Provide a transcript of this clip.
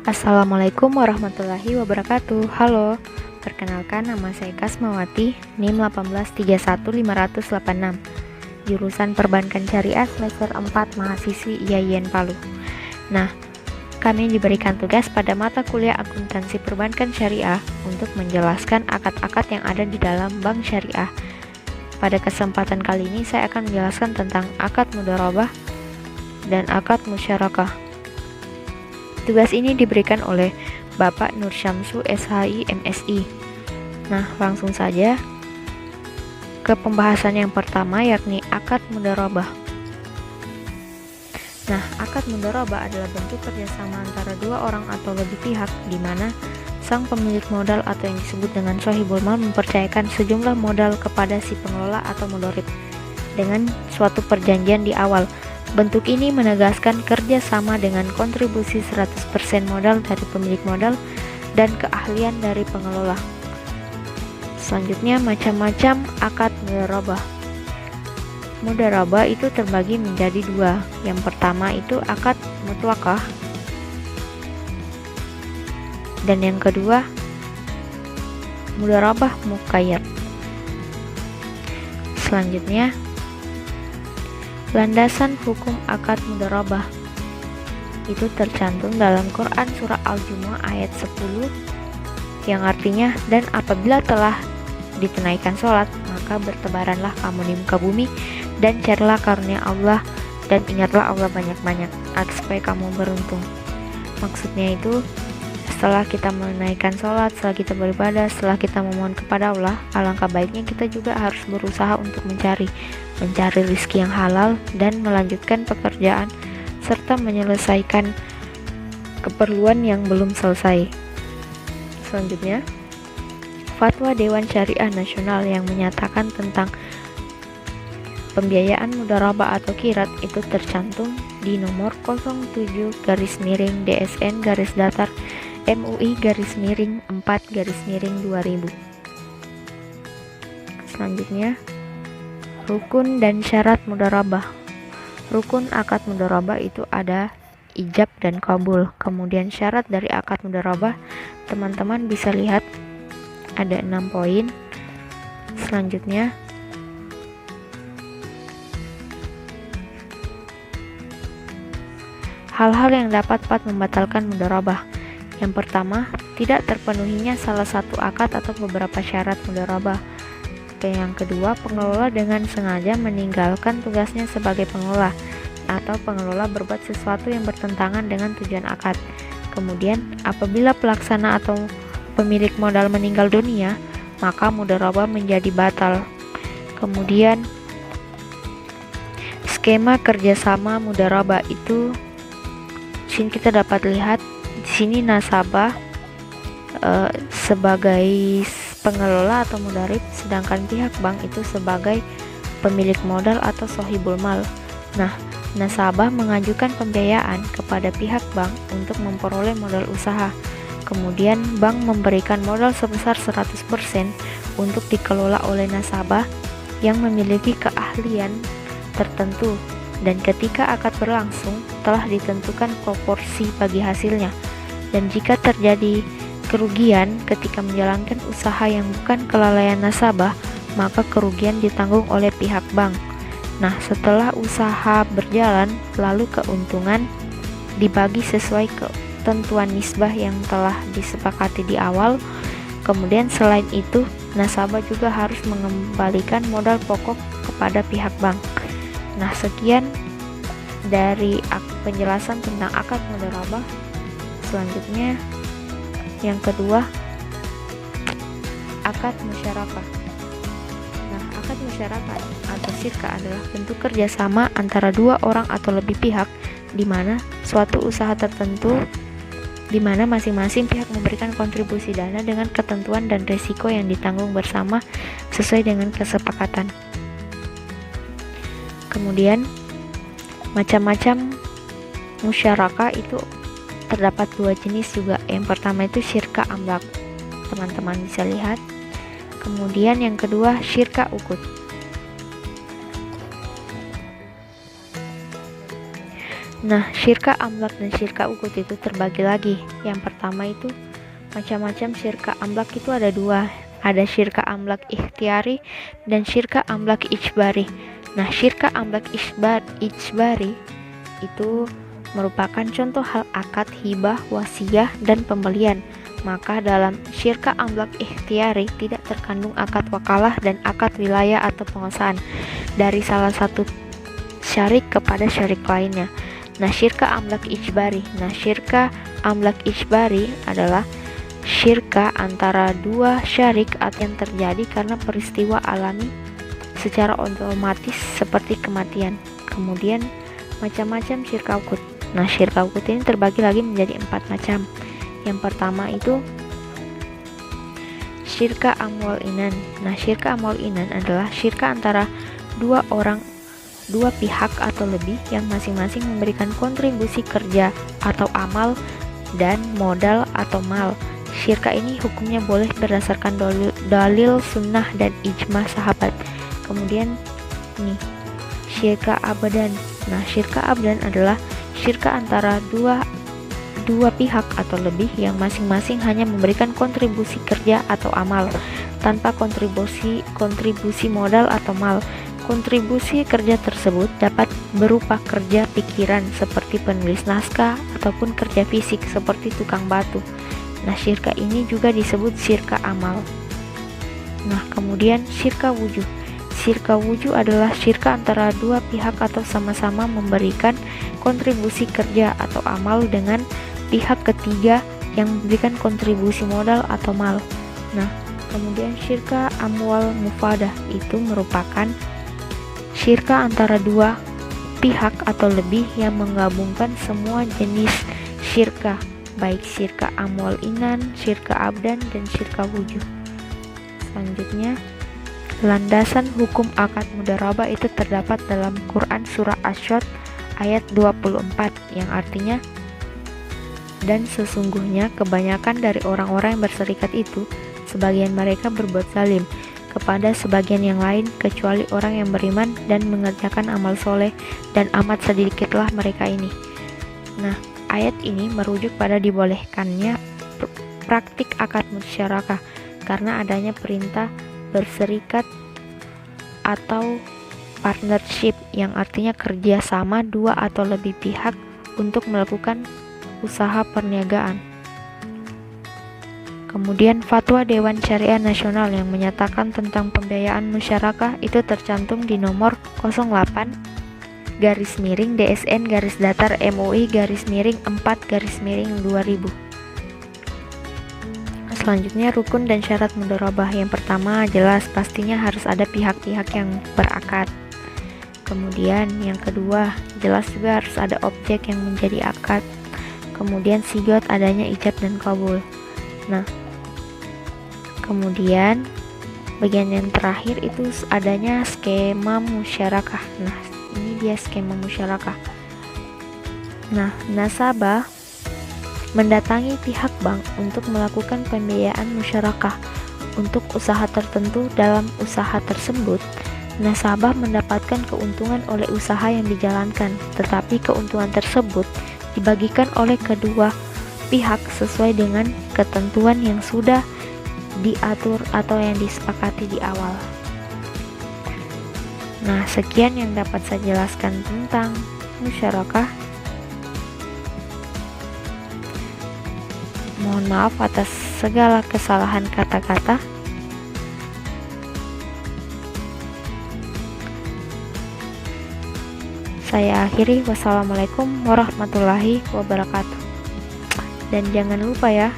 Assalamualaikum warahmatullahi wabarakatuh. Halo, perkenalkan nama saya Kasmawati, NIM 1831586, jurusan Perbankan Syariah semester 4 mahasiswi IAIN Palu. Nah, kami diberikan tugas pada mata kuliah akuntansi perbankan syariah untuk menjelaskan akad-akad yang ada di dalam bank syariah. Pada kesempatan kali ini saya akan menjelaskan tentang akad mudharabah dan akad musyarakah. Tugas ini diberikan oleh Bapak Nur Syamsu SHI MSI. Nah, langsung saja ke pembahasan yang pertama, yakni akad mudharabah. Nah, akad mudharabah adalah bentuk kerjasama antara dua orang atau lebih pihak, di mana sang pemilik modal atau yang disebut dengan shahibul mal mempercayakan sejumlah modal kepada si pengelola atau mudharib dengan suatu perjanjian di awal. Bentuk ini menegaskan kerjasama dengan kontribusi 100% modal dari pemilik modal dan keahlian dari pengelola. Selanjutnya, macam-macam akad mudharabah. Mudharabah itu terbagi menjadi dua. Yang pertama itu akad mutlaqah, dan yang kedua mudharabah muqayyad. Selanjutnya, landasan hukum akad mudharabah itu tercantum dalam Quran surah Al-Jumu'ah ayat 10 yang artinya, dan apabila telah ditunaikan sholat maka bertebaranlah kamu di muka bumi dan carilah karunia Allah dan ingatlah Allah banyak-banyak supaya kamu beruntung. Maksudnya itu, setelah kita menunaikan sholat, setelah kita beribadah, setelah kita memohon kepada Allah, alangkah baiknya kita juga harus berusaha untuk mencari rizki yang halal dan melanjutkan pekerjaan serta menyelesaikan keperluan yang belum selesai. Selanjutnya, Fatwa Dewan Syariah Nasional yang menyatakan tentang pembiayaan mudharabah atau qirat itu tercantum di nomor 07-DSN-datar MUI-4-2000. Selanjutnya, rukun dan syarat mudharabah. Rukun akad mudharabah itu ada ijab dan qabul. Kemudian syarat dari akad mudharabah, teman-teman bisa lihat ada 6 poin. Selanjutnya, hal-hal yang dapat membatalkan mudharabah. Yang pertama, tidak terpenuhinya salah satu akad atau beberapa syarat mudharabah. Yang kedua, pengelola dengan sengaja meninggalkan tugasnya sebagai pengelola, atau pengelola berbuat sesuatu yang bertentangan dengan tujuan akad. Kemudian, apabila pelaksana atau pemilik modal meninggal dunia, maka mudharabah menjadi batal. Kemudian, skema kerjasama mudharabah itu sini kita dapat lihat di sini nasabah sebagai pengelola atau mudharib, sedangkan pihak bank itu sebagai pemilik modal atau shahibul mal. Nah, nasabah mengajukan pembiayaan kepada pihak bank untuk memperoleh modal usaha. Kemudian bank memberikan modal sebesar 100% untuk dikelola oleh nasabah yang memiliki keahlian tertentu, dan ketika akad berlangsung telah ditentukan proporsi bagi hasilnya, dan jika terjadi kerugian ketika menjalankan usaha yang bukan kelalaian nasabah, maka kerugian ditanggung oleh pihak bank. Nah, setelah usaha berjalan, lalu keuntungan dibagi sesuai ketentuan nisbah yang telah disepakati di awal. Kemudian selain itu, nasabah juga harus mengembalikan modal pokok kepada pihak bank. Nah, sekian dari penjelasan tentang akad mudharabah. Selanjutnya, yang kedua, akad musyarakah. Nah, akad musyarakah atau syirka adalah bentuk kerjasama antara dua orang atau lebih pihak, di mana suatu usaha tertentu, di mana masing-masing pihak memberikan kontribusi dana dengan ketentuan dan risiko yang ditanggung bersama sesuai dengan kesepakatan. Kemudian, macam-macam musyarakah itu terdapat dua jenis juga. Yang pertama itu syirka amlak, teman-teman bisa lihat. Kemudian yang kedua syirka ukut. Nah, syirka amlak dan syirka ukut itu terbagi lagi. Yang pertama itu macam-macam syirka amlak itu ada dua. Ada syirka amlak ikhtiari dan syirka amlak ijbari. Nah, syirka amlak ijbari itu merupakan contoh hal akad, hibah, wasiyah, dan pembelian. Maka dalam syirka amlak ikhtiari tidak terkandung akad wakalah dan akad wilayah atau penguasaan dari salah satu syarik kepada syarik lainnya. Nah, syirka amlak ijbari. Nah, syirka amlak ijbari adalah syirka antara dua syarik yang terjadi karena peristiwa alami secara otomatis seperti kematian. Kemudian macam-macam syirka ukut. Nah, syirka ukut ini terbagi lagi menjadi 4 macam. Yang pertama itu syirka amwal inan. Nah, syirka amwal inan adalah syirka antara dua pihak atau lebih yang masing-masing memberikan kontribusi kerja atau amal dan modal atau mal. Syirka ini hukumnya boleh berdasarkan dalil sunnah dan ijma sahabat. Kemudian ini syirka abadan. Nah, syirka abadan adalah syirka antara dua pihak atau lebih yang masing-masing hanya memberikan kontribusi kerja atau amal tanpa kontribusi modal atau mal. Kontribusi kerja tersebut dapat berupa kerja pikiran seperti penulis naskah ataupun kerja fisik seperti tukang batu. Nah, syirka ini juga disebut syirka amal. Nah, kemudian syirka wujuh. Syirka wujuh adalah syirka antara dua pihak atau sama-sama memberikan kontribusi kerja atau amal dengan pihak ketiga yang memberikan kontribusi modal atau mal. Nah, kemudian syirka amwal mufadah itu merupakan syirka antara dua pihak atau lebih yang menggabungkan semua jenis syirka, baik syirka amwal inan, syirka abdan, dan syirka wujuh. Selanjutnya, landasan hukum akad mudharabah itu terdapat dalam Quran surah Asy-Syad ayat 24 yang artinya, dan sesungguhnya kebanyakan dari orang-orang yang berserikat itu, sebagian mereka berbuat zalim kepada sebagian yang lain kecuali orang yang beriman dan mengerjakan amal soleh, dan amat sedikitlah mereka ini. Nah, ayat ini merujuk pada dibolehkannya praktik akad musyarakah karena adanya perintah berserikat atau partnership yang artinya kerja sama dua atau lebih pihak untuk melakukan usaha perniagaan. Kemudian fatwa Dewan Syariah Nasional yang menyatakan tentang pembiayaan musyarakah itu tercantum di nomor 08-DSN-MUI-4-2000. Selanjutnya, rukun dan syarat mudharabah. Yang pertama, jelas pastinya harus ada pihak-pihak yang berakad. Kemudian yang kedua, jelas juga harus ada objek yang menjadi akad. Kemudian sigot, adanya ijab dan kabul. Nah, kemudian bagian yang terakhir itu adanya skema musyarakah. Nah, ini dia skema musyarakah. Nah, nasabah mendatangi pihak bank untuk melakukan pembiayaan musyarakah untuk usaha tertentu. Dalam usaha tersebut, nasabah mendapatkan keuntungan oleh usaha yang dijalankan, tetapi keuntungan tersebut dibagikan oleh kedua pihak sesuai dengan ketentuan yang sudah diatur atau yang disepakati di awal. Nah, sekian yang dapat saya jelaskan tentang musyarakah. Mohon maaf atas segala kesalahan kata-kata. Saya akhiri. Wassalamualaikum warahmatullahi wabarakatuh. Dan jangan lupa ya,